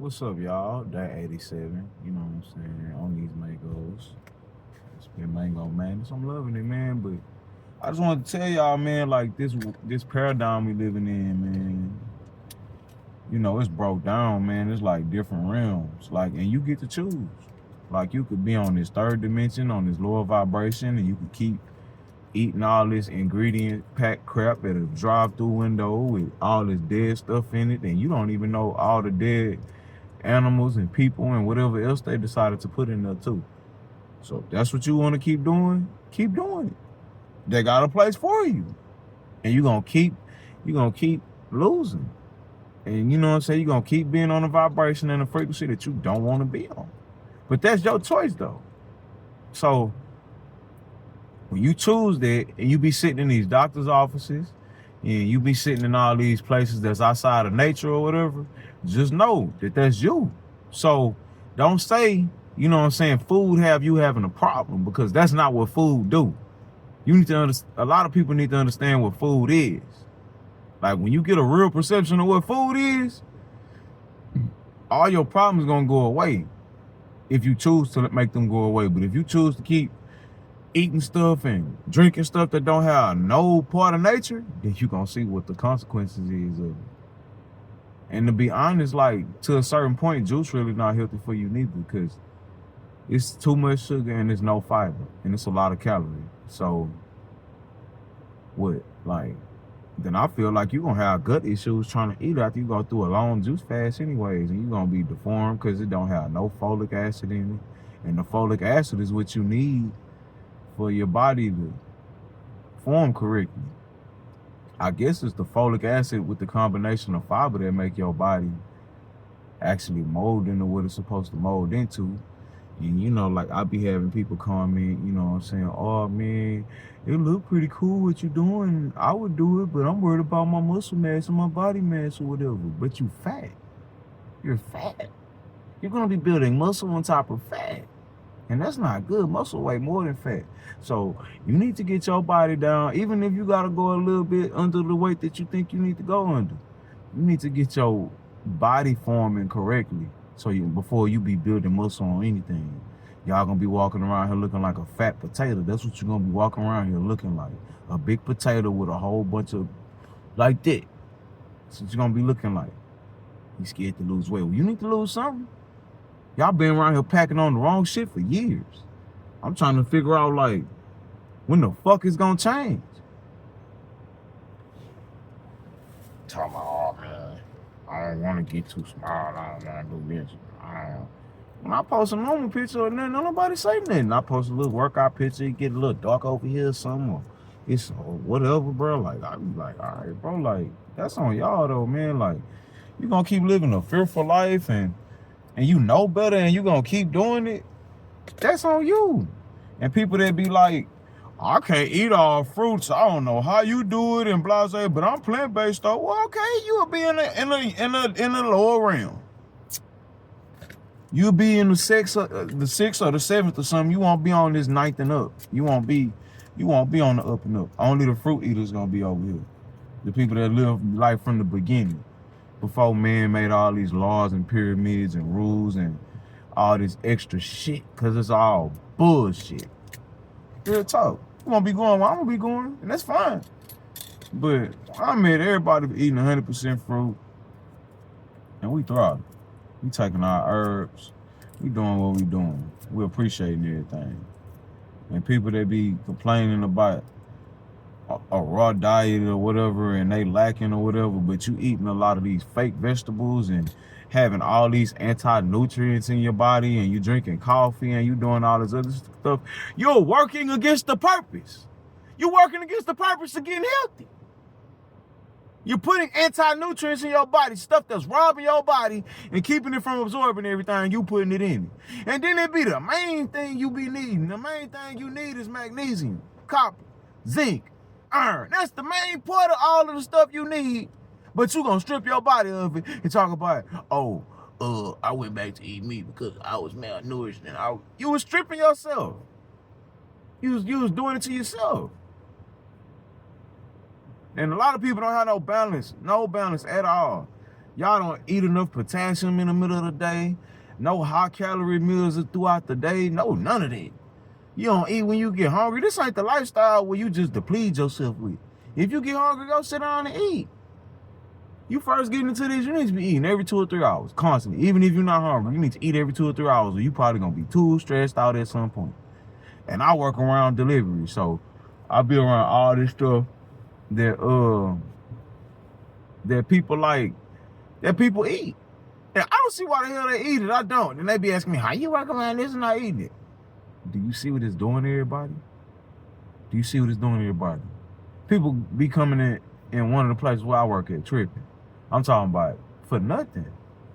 What's up, y'all? Day 87, you know what I'm saying, on these mangoes. It's been Mango Madness. I'm loving it, man, but I just want to tell y'all, man, like this paradigm we living in, man, it's broke down, man. It's like different realms. Like, and you get to choose. Like, you could be on this third dimension, on this lower vibration, and you could keep eating all this ingredient packed crap at a drive-through window with all this dead stuff in it, and you don't even know all the dead animals and people and whatever else they decided to put in there too. So if that's what you want to keep doing it. They got a place for you. And you're gonna keep losing. And you know what I'm saying? You're gonna keep being on a vibration and a frequency that you don't want to be on. But that's your choice though. So when you choose that and you be sitting in these doctor's offices and you be sitting in all these places that's outside of nature or whatever, just know that that's you. So don't say, you know what I'm saying, food have you having a problem, because that's not what food do. You need to understand, a lot of people need to understand what food is. Like when you get a real perception of what food is, all your problems gonna go away if you choose to make them go away. But if you choose to keep eating stuff and drinking stuff that don't have no part of nature, then you gonna see what the consequences is of it. And to be honest, like to a certain point, juice really not healthy for you neither, because it's too much sugar and there's no fiber and it's a lot of calories. So what, like, then I feel like you're gonna have gut issues trying to eat after you go through a long juice fast anyways, and you're gonna be deformed because it don't have no folic acid in it. And the folic acid is what you need for your body to form correctly. I guess it's the folic acid with the combination of fiber that make your body actually mold into what it's supposed to mold into. And like I be having people comment, you know what I'm saying, oh man, it look pretty cool what you doing. I would do it, but I'm worried about my muscle mass and my body mass or whatever. But you fat. You're fat. You're gonna be building muscle on top of fat. And that's not good. Muscle weigh more than fat. So you need to get your body down, even if you gotta go a little bit under the weight that you think you need to go under. You need to get your body forming correctly. So before you be building muscle on anything. Y'all gonna be walking around here looking like a fat potato. That's what you're gonna be walking around here looking like. A big potato with a whole bunch of, like that. That's what you're gonna be looking like. You scared to lose weight. Well, you need to lose something. Y'all been around here packing on the wrong shit for years. I'm trying to figure out, like, when the fuck it's gonna change. Talking about, oh man, I don't want to get too small. I don't want to do this. When I post a normal picture or nothing, don't nobody say nothing. I post a little workout picture, it get a little dark over here or something, or it's or whatever, bro. Like, I be like, all right, bro, like, that's on y'all though, man. Like, you gonna keep living a fearful life and you know better and you gonna keep doing it, that's on you. And people that be like, I can't eat all fruits, I don't know how you do it and blah blah, but I'm plant-based though. Well, okay, you'll be in a lower realm. You'll be in the sixth or the seventh or something. You won't be on this ninth and up. You won't be on the up and up. Only the fruit eaters gonna be over here. The people that live life from the beginning, before man made all these laws and pyramids and rules and all this extra shit, because it's all bullshit. Real talk. You won't be going where I'm gonna be going, and that's fine. But I made everybody eating 100% fruit, and we thrive. We taking our herbs. We doing what we doing. We appreciating everything. And people that be complaining about a raw diet or whatever and they lacking or whatever, but you eating a lot of these fake vegetables and having all these anti-nutrients in your body and you drinking coffee and you doing all this other stuff, you're working against the purpose. You're working against the purpose of getting healthy. You're putting anti-nutrients in your body, stuff that's robbing your body and keeping it from absorbing everything, you putting it in it. And then it be the main thing you be needing. The main thing you need is magnesium, copper, zinc, iron. That's the main part of all of the stuff you need. But you gonna strip your body of it and talk about, oh, I went back to eat meat because I was malnourished and you was stripping yourself. You was doing it to yourself. And a lot of people don't have no balance at all. Y'all don't eat enough potassium in the middle of the day. No high calorie meals throughout the day. No, none of that. You don't eat when you get hungry. This ain't the lifestyle where you just deplete yourself with. If you get hungry, go sit down and eat. You first get into this, you need to be eating every 2 or 3 hours, constantly. Even if you're not hungry, you need to eat every 2 or 3 hours, or you probably gonna be too stressed out at some point. And I work around delivery, so I be around all this stuff that that people like, that people eat. And I don't see why the hell they eat it. I don't. And they be asking me, how you work around this and not eating it? Do you see what it's doing to everybody? Do you see what it's doing to everybody? People be coming in one of the places where I work at, tripping. I'm talking about for nothing.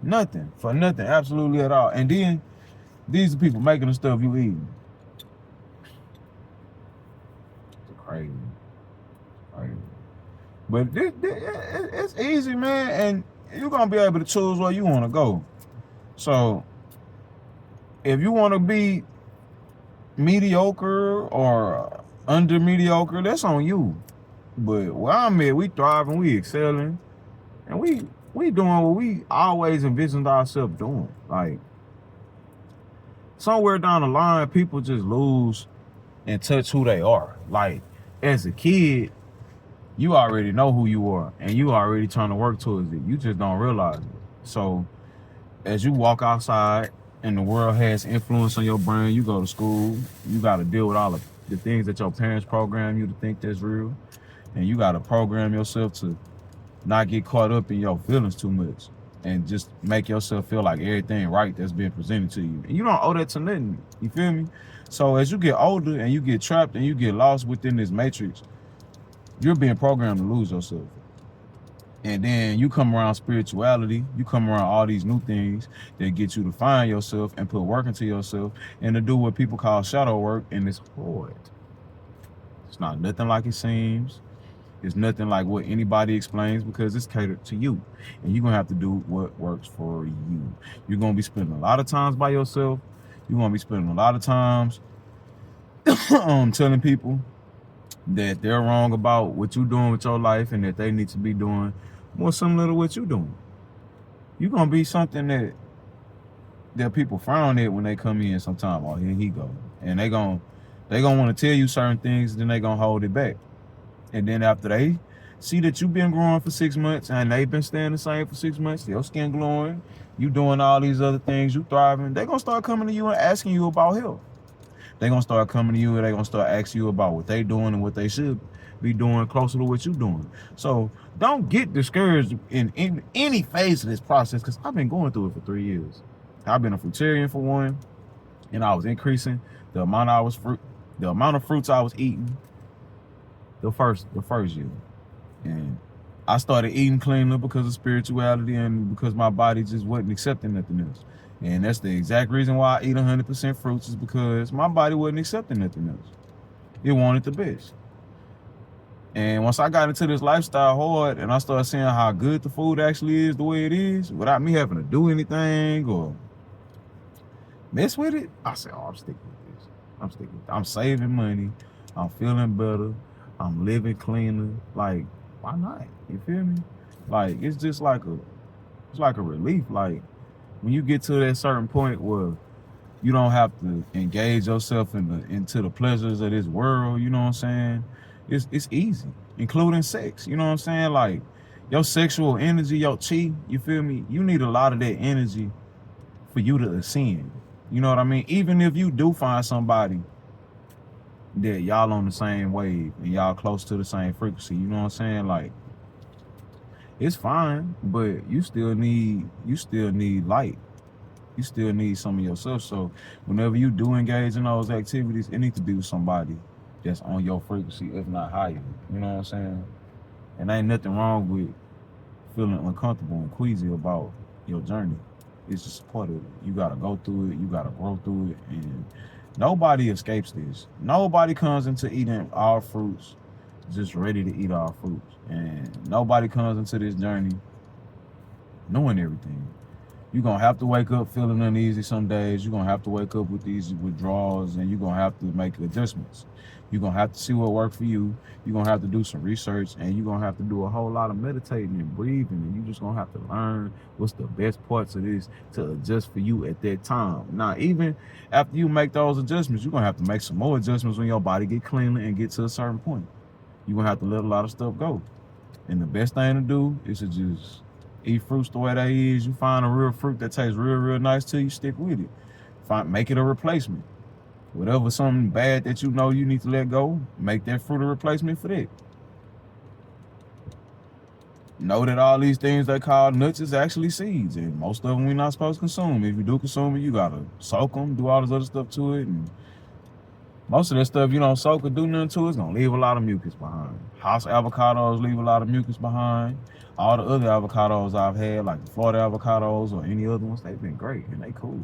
Nothing. For nothing. Absolutely at all. And then these are people making the stuff you eating. It's crazy. But it's easy, man, and you're gonna be able to choose where you want to go. So if you want to be mediocre or under mediocre, that's on you. But where I'm at, we thriving, we excelling, and we doing what we always envisioned ourselves doing. Like somewhere down the line, people just lose and touch who they are. Like as a kid, you already know who you are, and you already trying to work towards it. You just don't realize it. So as you walk outside and the world has influence on your brain, you go to school, you got to deal with all of the things that your parents program you to think that's real. And you got to program yourself to not get caught up in your feelings too much and just make yourself feel like everything right that's being presented to you. And you don't owe that to nothing. You feel me? So as you get older and you get trapped and you get lost within this matrix, you're being programmed to lose yourself. And then you come around spirituality, you come around all these new things that get you to find yourself and put work into yourself and to do what people call shadow work, and it's hard. It's not nothing like it seems. It's nothing like what anybody explains because it's catered to you. And you're going to have to do what works for you. You're going to be spending a lot of times by yourself. You're going to be spending a lot of times telling people that they're wrong about what you're doing with your life and that they need to be doing more similar to what you're doing. You're going to be something that people frown at when they come in sometime. Oh, here he go. And they gonna want to tell you certain things, then they going to hold it back. And then after they see that you've been growing for 6 months and they've been staying the same for 6 months, your skin glowing, you doing all these other things, you thriving, they're going to start coming to you and asking you about health. They're going to start coming to you and they're going to start asking you about what they doing and what they should be doing closer to what you're doing. So don't get discouraged in any phase of this process, because I've been going through it for 3 years. I've been a fruitarian for one, and I was increasing the amount of fruits I was eating the first year. And I started eating cleaner because of spirituality and because my body just wasn't accepting nothing else. And that's the exact reason why I eat 100% fruits, is because my body wasn't accepting nothing else. It wanted the best. And once I got into this lifestyle hard and I started seeing how good the food actually is the way it is, without me having to do anything or mess with it, I said, oh, I'm sticking with this. I'm saving money. I'm feeling better. I'm living cleaner. Like, why not? You feel me? Like, it's just like a relief. Like, when you get to that certain point where you don't have to engage yourself into the pleasures of this world, you know what I'm saying? It's easy, including sex. You know what I'm saying? Like, your sexual energy, your chi, you feel me? You need a lot of that energy for you to ascend. You know what I mean? Even if you do find somebody that y'all on the same wave and y'all close to the same frequency, you know what I'm saying? Like, it's fine, but you still need light. You still need some of yourself. So whenever you do engage in those activities, it needs to be with somebody that's on your frequency, if not higher. You know what I'm saying? And ain't nothing wrong with feeling uncomfortable and queasy about your journey. It's just part of it. You gotta go through it. You gotta grow through it. And nobody escapes this. Nobody comes into eating our fruits just ready to eat our fruits. And nobody comes into this journey knowing everything. You're gonna have to wake up feeling uneasy some days. You're gonna have to wake up with these withdrawals, and you're gonna have to make adjustments. You're gonna have to see what worked for you. You're gonna have to do some research, and you're gonna have to do a whole lot of meditating and breathing, and you're just gonna have to learn what's the best parts of this to adjust for you at that time. Now, even after you make those adjustments, you're gonna have to make some more adjustments when your body get cleanly and get to a certain point. You're gonna have to let a lot of stuff go. And the best thing to do is to just eat fruits the way they is. You find a real fruit that tastes real nice to you, stick with it. Make it a replacement. Whatever something bad that you know you need to let go, make that fruit a replacement for that. Know that all these things they call nuts is actually seeds, and most of them we're not supposed to consume. If you do consume it, you gotta soak them, do all this other stuff to it, and most of that stuff you don't soak or do nothing to, it's gonna leave a lot of mucus behind. House avocados leave a lot of mucus behind. All the other avocados I've had, like the Florida avocados or any other ones, they've been great and they cool.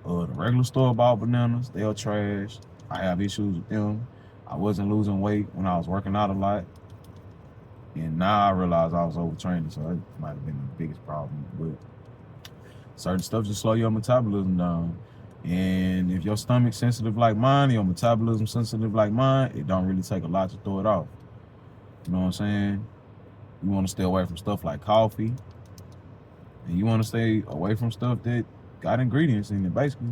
The regular store-bought bananas, they're trash. I have issues with them. I wasn't losing weight when I was working out a lot. And now I realize I was overtraining, so that might have been the biggest problem. But certain stuff just slow your metabolism down. And if your stomach's sensitive like mine, your metabolism sensitive like mine, it don't really take a lot to throw it off. You know what I'm saying? You want to stay away from stuff like coffee. And you want to stay away from stuff that got ingredients in it, basically.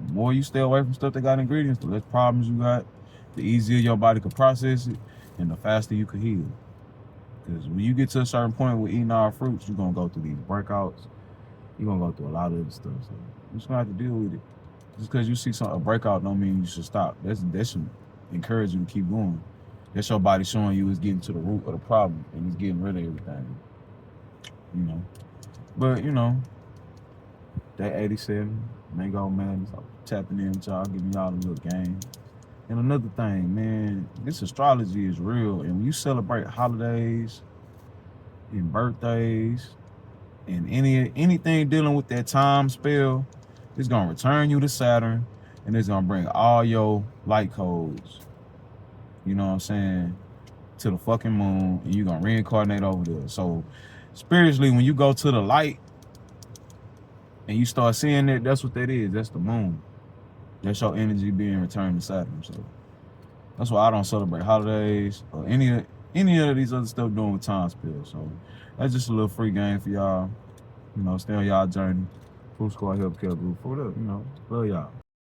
The more you stay away from stuff that got ingredients, the less problems you got, the easier your body can process it, and the faster you can heal. Because when you get to a certain point with eating all fruits, you're going to go through these breakouts. You're going to go through a lot of other stuff. So you're just going to have to deal with it. Just because you see a breakout don't mean you should stop. That should encourage you to keep going. That's your body showing you it's getting to the root of the problem and it's getting rid of everything. You know. But, you know, that 87, Mango Madness, I'm tapping in with y'all, giving y'all a little game. And another thing, man, this astrology is real. And when you celebrate holidays and birthdays and anything dealing with that time spell, it's gonna return you to Saturn and it's gonna bring all your light codes, you know what I'm saying, to the fucking moon, and you're gonna reincarnate over there. So spiritually, when you go to the light and you start seeing it, that's what that is. That's the moon. That's your energy being returned to Saturn. So that's why I don't celebrate holidays or any of these other stuff doing with time spells. So that's just a little free game for y'all. You know, stay on y'all journey. Full Squad Healthcare Group. For what up, you know, love y'all.